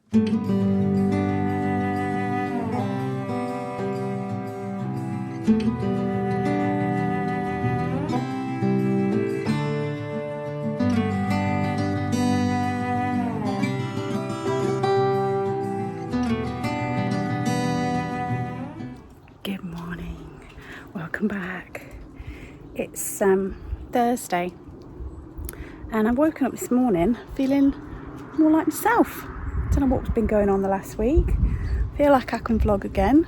Good morning, welcome back. It's Thursday and I've woken up this morning feeling more like myself. Don't know what's been going on the last week. Feel like I can vlog again.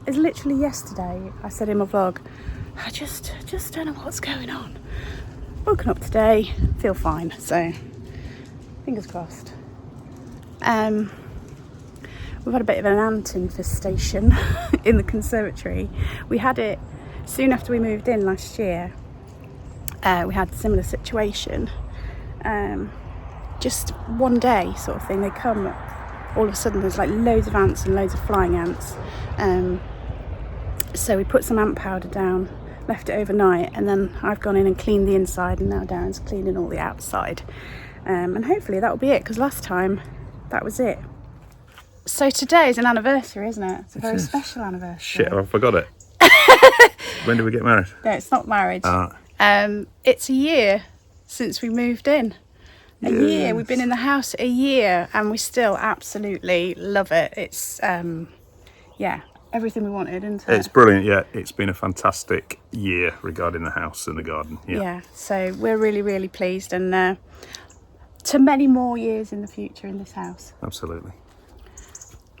It's literally yesterday I said in my vlog, I just don't know what's going on. Woken up today, feel fine, so fingers crossed. We've had a bit of an ant infestation in the conservatory. We had it soon after we moved in last year. We had a similar situation. Just one day sort of thing. They come, all of a sudden there's like loads of ants and loads of flying ants. So we put some ant powder down, left it overnight, and then I've gone in and cleaned the inside, and now Darren's cleaning all the outside. And hopefully that'll be it, because last time that was it. So today is an anniversary, isn't it? It's a very special anniversary. Shit, I forgot it. When did we get married? No, it's not marriage. It's a year since we moved in. A year. We've been in the house a year and we still absolutely love it. It's, yeah, everything we wanted, isn't it? It's brilliant, yeah. It's been a fantastic year regarding the house and the garden. Yeah, so we're really, really pleased, and to many more years in the future in this house. Absolutely.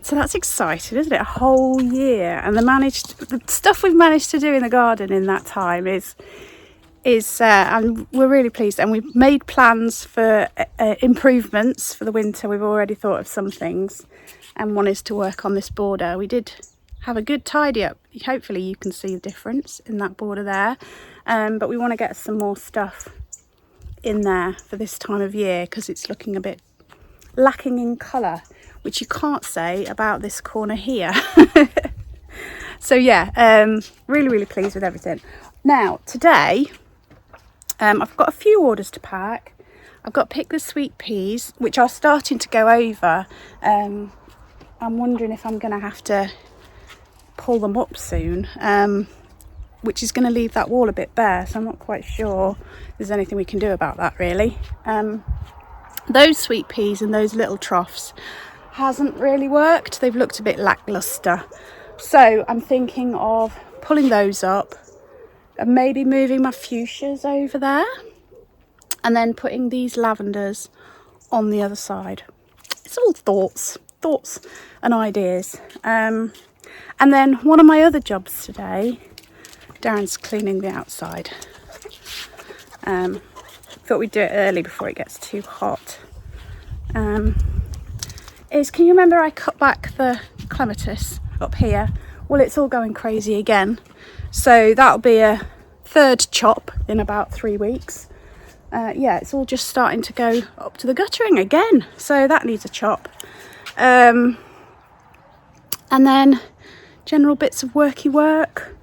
So that's exciting, isn't it? A whole year, and the stuff we've managed to do in the garden in that time is and we're really pleased. And we've made plans for improvements for the winter. We've already thought of some things, and one is to work on this border. We did have a good tidy up. Hopefully you can see the difference in that border there, but we want to get some more stuff in there for this time of year, because it's looking a bit lacking in colour, which you can't say about this corner here. So yeah, really, really pleased with everything. Now, today, I've got a few orders to pack. I've got pick the sweet peas, which are starting to go over. I'm wondering if I'm going to have to pull them up soon, which is going to leave that wall a bit bare, so I'm not quite sure there's anything we can do about that, really. Those sweet peas and those little troughs hasn't really worked. They've looked a bit lackluster. So I'm thinking of pulling those up and maybe moving my fuchsias over there, and then putting these lavenders on the other side. It's all thoughts and ideas. And then one of my other jobs today, Darren's cleaning the outside. Thought we'd do it early before it gets too hot. Can you remember I cut back the clematis up here? Well, it's all going crazy again, so that'll be a third chop in about 3 weeks. Yeah, it's all just starting to go up to the guttering again, so that needs a chop. And then general bits of worky work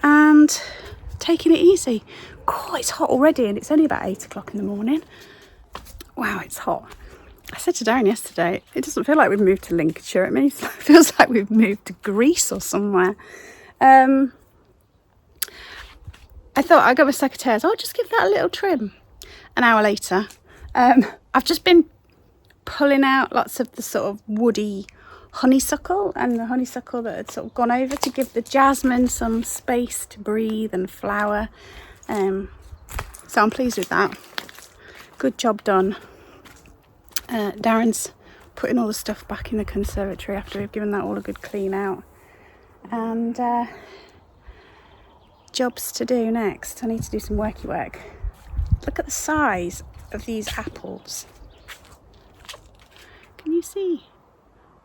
and taking it easy. God, it's hot already, and it's only about 8 o'clock in the morning. Wow, it's hot. I said to Darren yesterday, it doesn't feel like we've moved to Lincolnshire. It feels like we've moved to Greece or somewhere. I thought I'd go with secateurs. I'll just give that a little trim. An hour later, I've just been pulling out lots of the sort of woody honeysuckle, and the honeysuckle that had sort of gone over, to give the jasmine some space to breathe and flower. So I'm pleased with that. Good job done. Darren's putting all the stuff back in the conservatory after we've given that all a good clean out. And jobs to do next. I need to do some worky work. Look at the size of these apples. Can you see?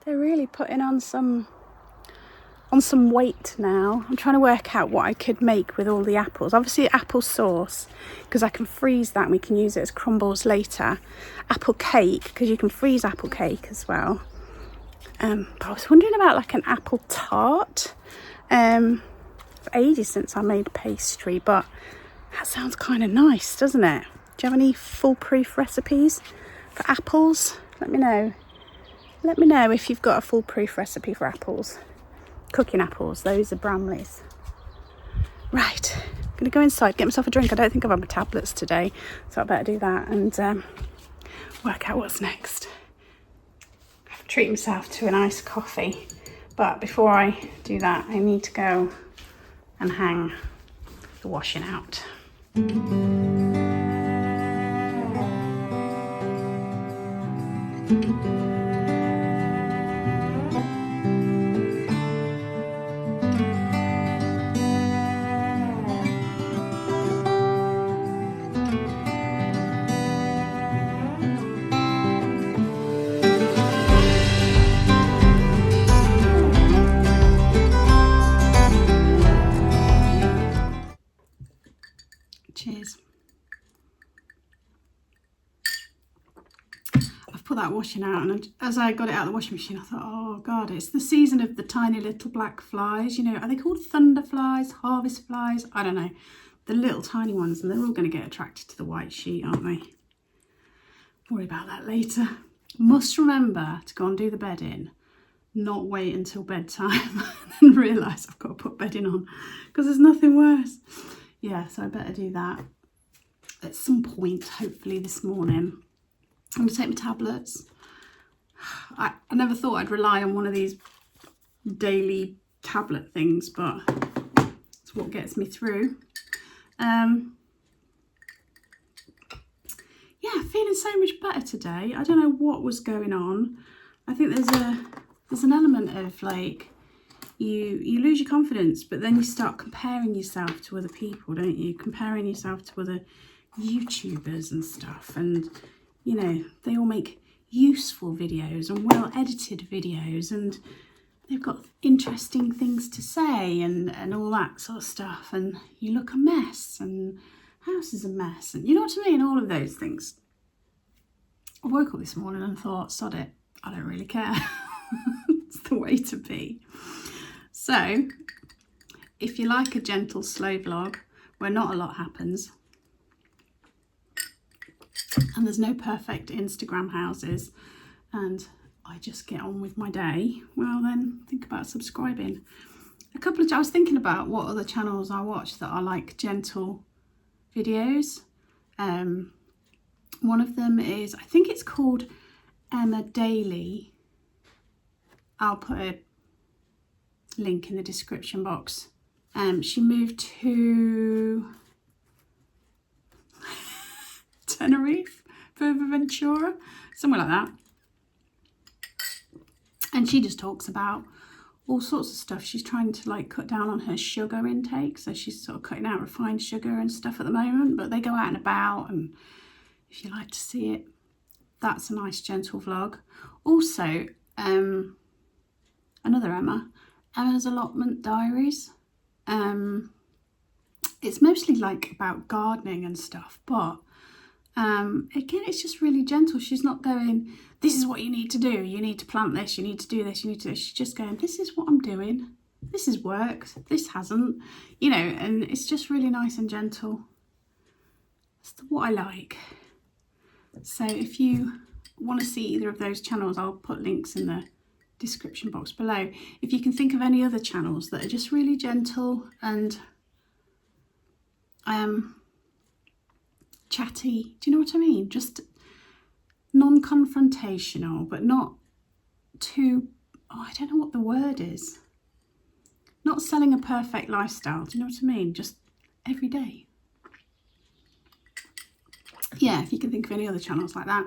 They're really putting on some weight now. I'm trying to work out what I could make with all the apples. Obviously apple sauce, because I can freeze that and we can use it as crumbles later. Apple cake, because you can freeze apple cake as well. But I was wondering about like an apple tart. For ages since I made pastry, but that sounds kind of nice, doesn't it? Do you have any foolproof recipes for apples? Let me know. Let me know if you've got a foolproof recipe for apples. Cooking apples, those are Bramleys. Right, I'm going to go inside, get myself a drink. I don't think I've had my tablets today, so I better do that and work out what's next. I have to treat myself to a nice coffee. But before I do that, I need to go and hang the washing out. Cheers. I've put that washing out, and as I got it out of the washing machine, I thought, oh God, it's the season of the tiny little black flies. You know, are they called thunder flies, harvest flies? I don't know. The little tiny ones, and they're all going to get attracted to the white sheet, aren't they? Worry about that later. Must remember to go and do the bedding, not wait until bedtime and realise I've got to put bedding on, because there's nothing worse. Yeah, so I better do that at some point, hopefully this morning. I'm going to take my tablets. I never thought I'd rely on one of these daily tablet things, but it's what gets me through. Yeah, feeling so much better today. I don't know what was going on. I think there's an element of like, you lose your confidence, but then you start comparing yourself to other people, don't you? Comparing yourself to other YouTubers and stuff, and you know, they all make useful videos and well edited videos, and they've got interesting things to say and all that sort of stuff, and you look a mess, and house is a mess, and you know what I mean, all of those things. I woke up this morning and thought, sod it, I don't really care. It's the way to be. So, if you like a gentle, slow vlog where not a lot happens and there's no perfect Instagram houses and I just get on with my day, well then think about subscribing. I was thinking about what other channels I watch that are like gentle videos. One of them is, I think it's called Emma Daily. I'll put a link in the description box. She moved to Tenerife, Fuerteventura, somewhere like that. And she just talks about all sorts of stuff. She's trying to like cut down on her sugar intake, so she's sort of cutting out refined sugar and stuff at the moment, but they go out and about, and if you like to see it, that's a nice gentle vlog. Also, another Emma's Allotment Diaries. It's mostly like about gardening and stuff, but again, it's just really gentle. She's not going, this is what you need to do, you need to plant this, you need to do this, you need to do this. She's just going, this is what I'm doing, this has worked, this hasn't, you know, and it's just really nice and gentle. That's what I like. So if you want to see either of those channels, I'll put links in the description box below. If you can think of any other channels that are just really gentle and chatty, do you know what I mean? Just non-confrontational, but not too, I don't know what the word is. Not selling a perfect lifestyle, do you know what I mean? Just every day. Yeah, if you can think of any other channels like that,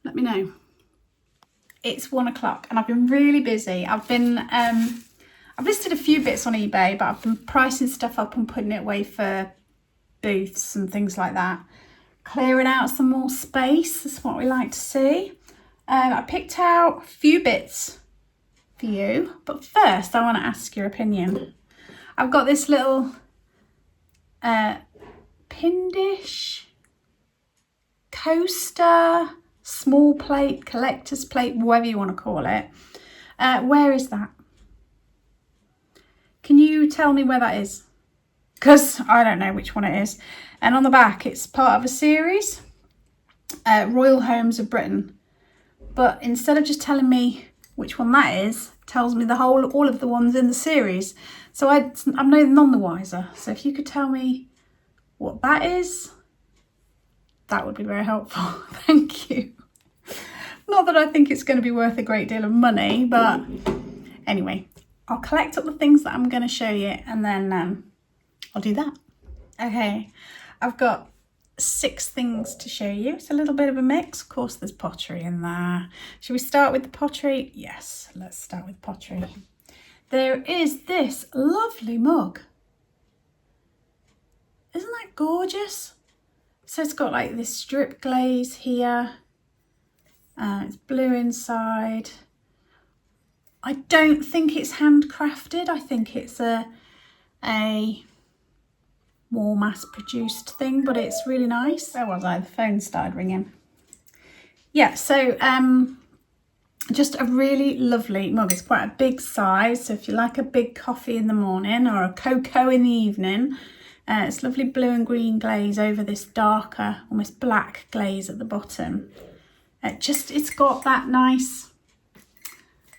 let me know. It's 1 o'clock and I've been really busy. I've listed a few bits on eBay, but I've been pricing stuff up and putting it away for booths and things like that. Clearing out some more space, that's what we like to see. I picked out a few bits for you, but first I want to ask your opinion. I've got this little pin dish, coaster, small plate, collector's plate, whatever you want to call it. Where is that? Can you tell me where that is? Because I don't know which one it is. And on the back, it's part of a series, Royal Homes of Britain. but instead of just telling me which one that is, it tells me all of the ones in the series. So I'm none the wiser. So if you could tell me what that is, that would be very helpful. Thank you. Not that I think it's going to be worth a great deal of money, but anyway, I'll collect up the things that I'm going to show you, and then I'll do that. Okay, I've got 6 things to show you. It's a little bit of a mix. Of course, there's pottery in there. Should we start with the pottery? Yes, let's start with pottery. There is this lovely mug. Isn't that gorgeous? So it's got like this strip glaze here. It's blue inside. I don't think it's handcrafted. I think it's a more mass-produced thing, but it's really nice. Where was I? The phone started ringing. Yeah, so just a really lovely mug. It's quite a big size, so if you like a big coffee in the morning or a cocoa in the evening, it's lovely blue and green glaze over this darker, almost black glaze at the bottom. It's got that nice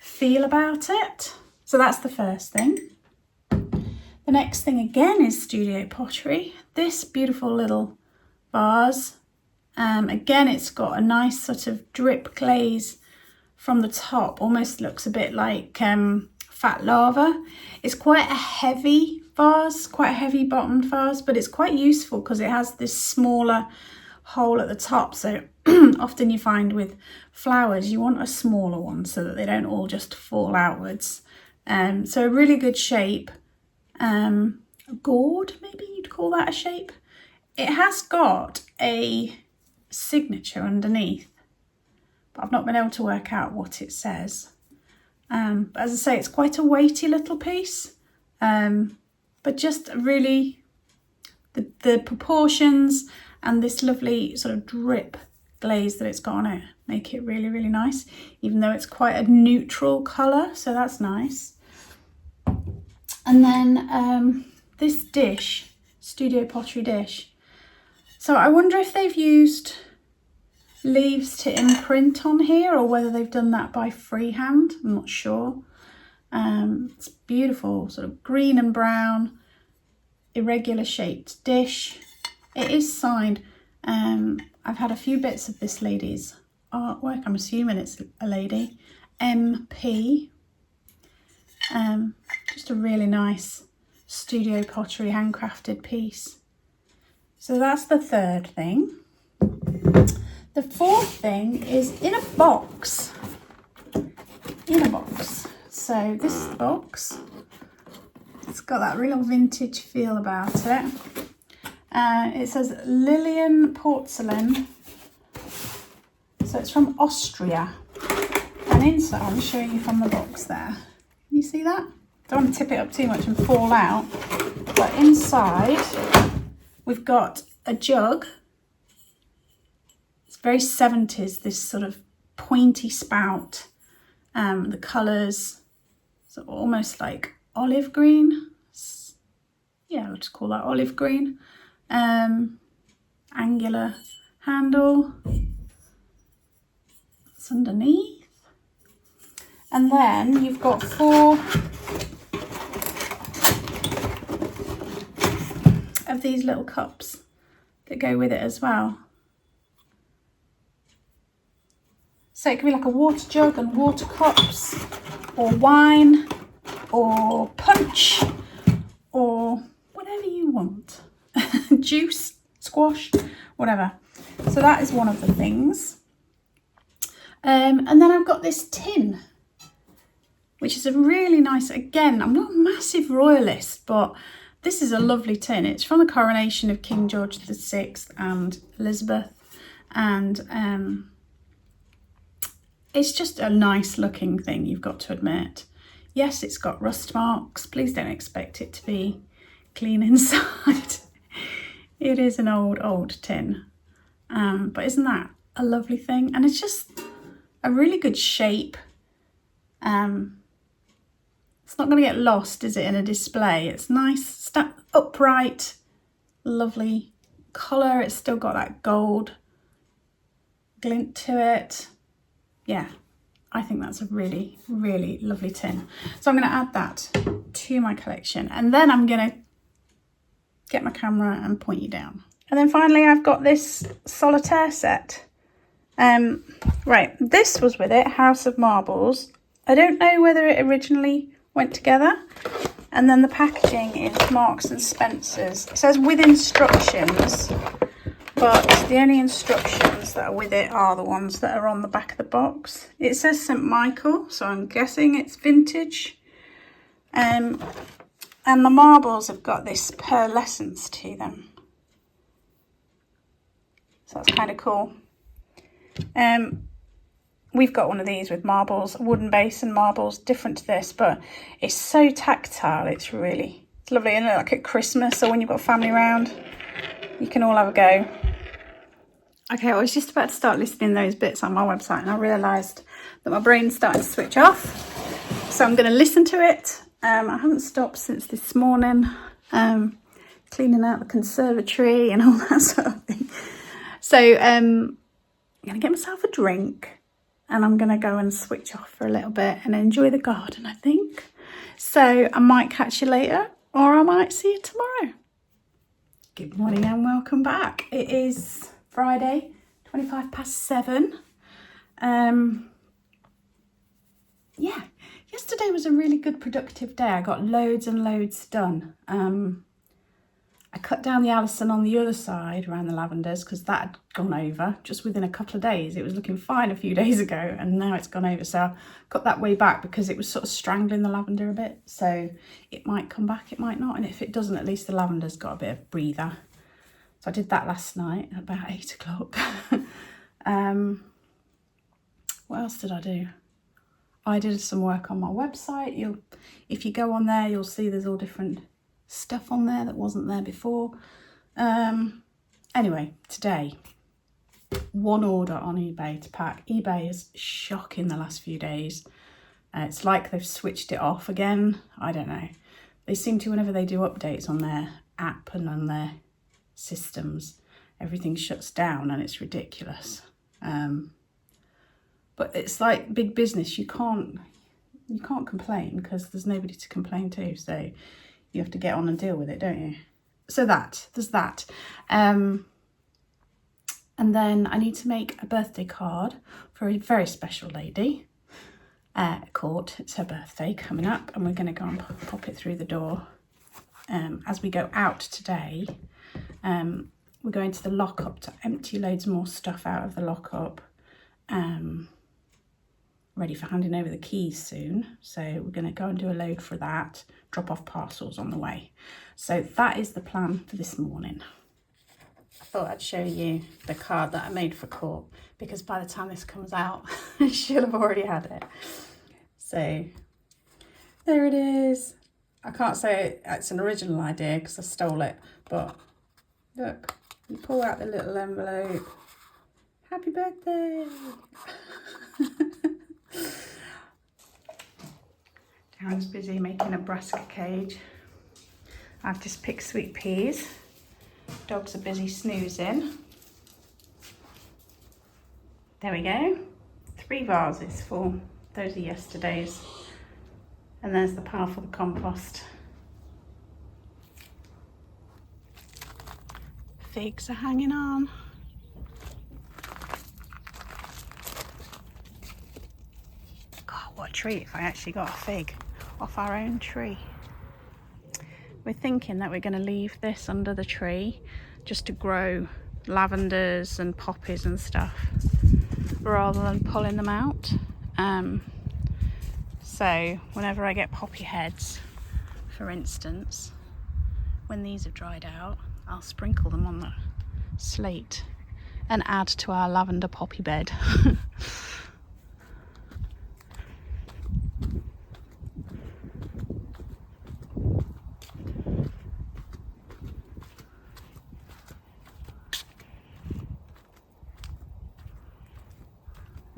feel about it. So that's the first thing. The next thing again is studio pottery. This beautiful little vase. Again, it's got a nice sort of drip glaze from the top. Almost looks a bit like fat lava. It's quite a heavy vase, quite a heavy bottomed vase, but it's quite useful because it has this smaller hole at the top. So often you find with flowers, you want a smaller one so that they don't all just fall outwards. So a really good shape. A gourd, maybe you'd call that a shape. It has got a signature underneath, but I've not been able to work out what it says. But as I say, it's quite a weighty little piece, but just really the proportions and this lovely sort of drip glaze that it's got on it make it really, really nice, even though it's quite a neutral colour, so that's nice. And then this dish, studio pottery dish. So I wonder if they've used leaves to imprint on here or whether they've done that by freehand. I'm not sure. It's beautiful, sort of green and brown, irregular shaped dish. It is signed. I've had a few bits of this lady's artwork. I'm assuming it's a lady. MP. Just a really nice studio pottery handcrafted piece. So that's the third thing. The fourth thing is in a box. So this is the box. It's got that real vintage feel about it. It says Lillian Porcelain. So it's from Austria. And inside, I'll show you from the box there. You see that? Don't want to tip it up too much and fall out. But inside, we've got a jug. It's very 70s, this sort of pointy spout. The colours, so almost like olive green. Yeah, I'll just call that olive green. Angular handle. That's underneath. And then you've got 4 of these little cups that go with it as well. So it could be like a water jug and water cups, or wine, or punch, or whatever you want. Juice, squash, whatever. So that is one of the things. And then I've got this tin, which is a really nice, again, I'm not a massive royalist, but this is a lovely tin. It's from the coronation of King George VI and Elizabeth. And it's just a nice looking thing, you've got to admit. Yes, it's got rust marks. Please don't expect it to be clean inside. It is an old tin. But isn't that a lovely thing? And it's just a really good shape. It's not going to get lost, is it, in a display? It's nice, upright, lovely colour. It's still got that gold glint to it. yeah, I think that's a really, really lovely tin. So I'm going to add that to my collection, and then I'm going to get my camera and point you down. And then finally, I've got this solitaire set. Right, this was with it, House of Marbles. I don't know whether it originally went together. And then the packaging is Marks and Spencer's. It says with instructions, but the only instructions that are with it are the ones that are on the back of the box. It says St. Michael, so I'm guessing it's vintage. And the marbles have got this pearlescence to them. So that's kind of cool. We've got one of these with marbles, wooden base and marbles, different to this, but it's so tactile. It's lovely. And like at Christmas or when you've got family around, you can all have a go. Okay, I was just about to start listing those bits on my website and I realised that my brain's starting to switch off. So I'm going to listen to it. I haven't stopped since this morning, cleaning out the conservatory and all that sort of thing. So I'm going to get myself a drink. And I'm going to go and switch off for a little bit and enjoy the garden, I think. So I might catch you later, or I might see you tomorrow. Good morning and welcome back. It is Friday, 7:25. Yeah, yesterday was a really good productive day. I got loads and loads done. I cut down the Alison on the other side around the lavenders because that had gone over just within a couple of days. It was looking fine a few days ago and now it's gone over. So I got that way back because it was sort of strangling the lavender a bit. So it might come back, it might not. And if it doesn't, at least the lavender's got a bit of breather. So I did that last night at about 8 o'clock. What else did I do? I did some work on my website. If you go on there, you'll see there's all different stuff on there that wasn't there before. Anyway, today, one order on eBay to pack. eBay is shocking the last few days. It's like they've switched it off again. I don't know. They seem to, whenever they do updates on their app and on their systems, everything shuts down and it's ridiculous. But it's like big business. You can't complain because there's nobody to complain to. So you have to get on and deal with it, don't you? So there's that. And then I need to make a birthday card for a very special lady at court. It's her birthday coming up and we're going to go and pop it through the door. As we go out today, we're going to the lockup to empty loads more stuff out of the lockup. Ready for handing over the keys soon. So we're going to go and do a load for that, drop off parcels on the way. So that is the plan for this morning. I thought I'd show you the card that I made for court because by the time this comes out, she'll have already had it. So there it is. I can't say it's an original idea because I stole it, but look, you pull out the little envelope. Happy birthday. Darren's busy making a brassica cage. I've just picked sweet peas. Dogs are busy snoozing. There we go. 3 vases full. Those are yesterday's. And there's the pile for the compost. Figs are hanging on. What a treat if I actually got a fig off our own tree. We're thinking that we're going to leave this under the tree just to grow lavenders and poppies and stuff rather than pulling them out. So whenever I get poppy heads, for instance, when these have dried out, I'll sprinkle them on the slate and add to our lavender poppy bed.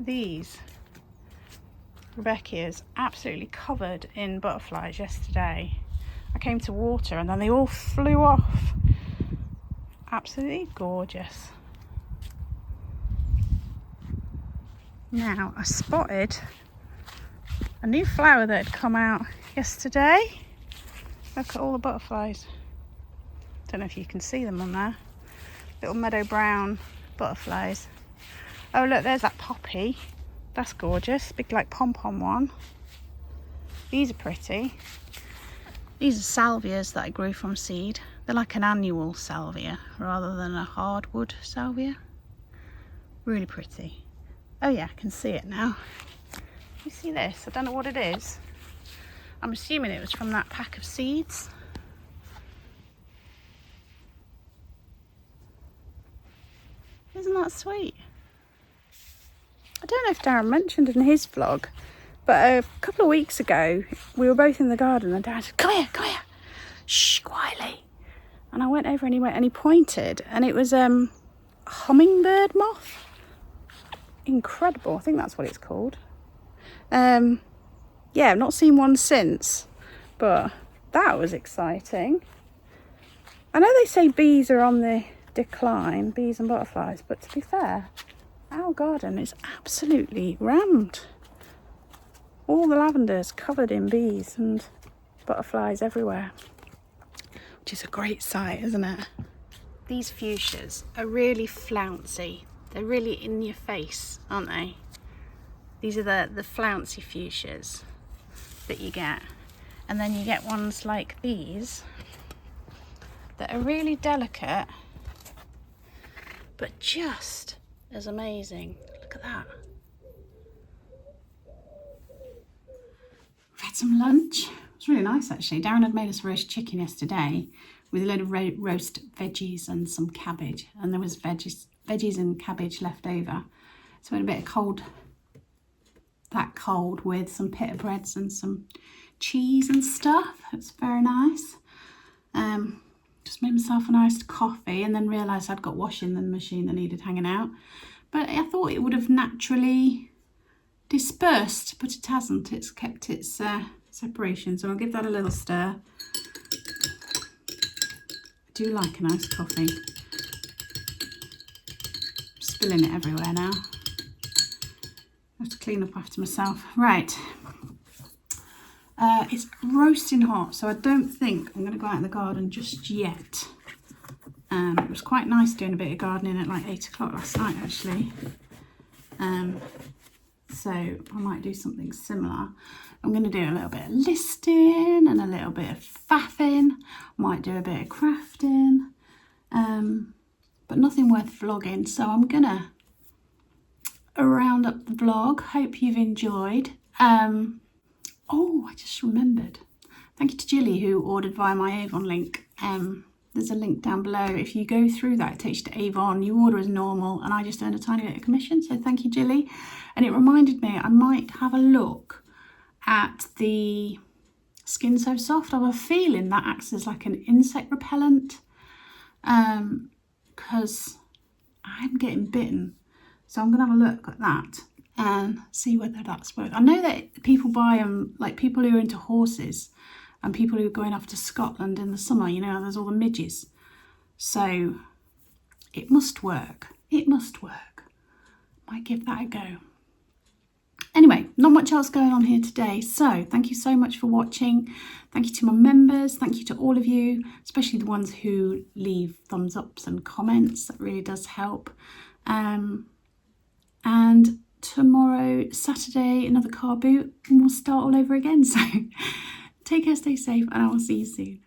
These, Rebecca is absolutely covered in butterflies yesterday. I came to water and then they all flew off. Absolutely gorgeous. Now, I spotted a new flower that had come out yesterday. Look at all the butterflies. Don't know if you can see them on there. Little meadow brown butterflies. Oh look, there's that poppy. That's gorgeous. Big like pom-pom one. These are pretty. These are salvias that I grew from seed. They're like an annual salvia rather than a hardwood salvia. Really pretty. Oh yeah, I can see it now. You see this? I don't know what it is. I'm assuming it was from that pack of seeds. Isn't that sweet? I don't know if Darren mentioned in his vlog, but a couple of weeks ago we were both in the garden and Darren said, come here, shh, quietly. And I went over and he pointed, and it was a hummingbird moth. Incredible, I think that's what it's called. Yeah, I've not seen one since, but that was exciting. I know they say bees are on the decline, bees and butterflies, but to be fair, our garden is absolutely rammed. All the lavender's covered in bees and butterflies everywhere, which is a great sight, isn't it? These fuchsias are really flouncy. They're really in your face, aren't they? These are the flouncy fuchsias that you get. And then you get ones like these that are really delicate, but just as amazing. Look at that. We've had some lunch. It was really nice actually. Darren had made us roast chicken yesterday with a load of roast veggies and some cabbage, and there was veggies and cabbage left over. So we had a bit of cold with some pita breads and some cheese and stuff. It's very nice. Just made myself an iced coffee and then realised I'd got washing in the machine that needed hanging out. But I thought it would have naturally dispersed, but it hasn't. It's kept its separation, so I'll give that a little stir. I do like a nice coffee. I'm spilling it everywhere now. I have to clean up after myself. Right. It's roasting hot, so I don't think I'm going to go out in the garden just yet. It was quite nice doing a bit of gardening at like 8 o'clock last night actually. So I might do something similar. I'm going to do a little bit of listing and a little bit of faffing. Might do a bit of crafting, but nothing worth vlogging. So I'm going to round up the vlog. Hope you've enjoyed. Oh, I just remembered. Thank you to Jilly who ordered via my Avon link. There's a link down below. If you go through that, it takes you to Avon. You order as normal, and I just earned a tiny bit of commission. So thank you, Jilly. And it reminded me I might have a look at the Skin So Soft. I have a feeling that acts as like an insect repellent, because I'm getting bitten. So I'm going to have a look at that and see whether that's worth. I know that people buy them, like people who are into horses and people who are going off to Scotland in the summer, you know, there's all the midges. So it must work. It must work. Might give that a go. Anyway, not much else going on here today. So thank you so much for watching. Thank you to my members. Thank you to all of you, especially the ones who leave thumbs ups and comments. That really does help. And tomorrow, Saturday, another car boot, and we'll start all over again. So take care, stay safe, and I will see you soon.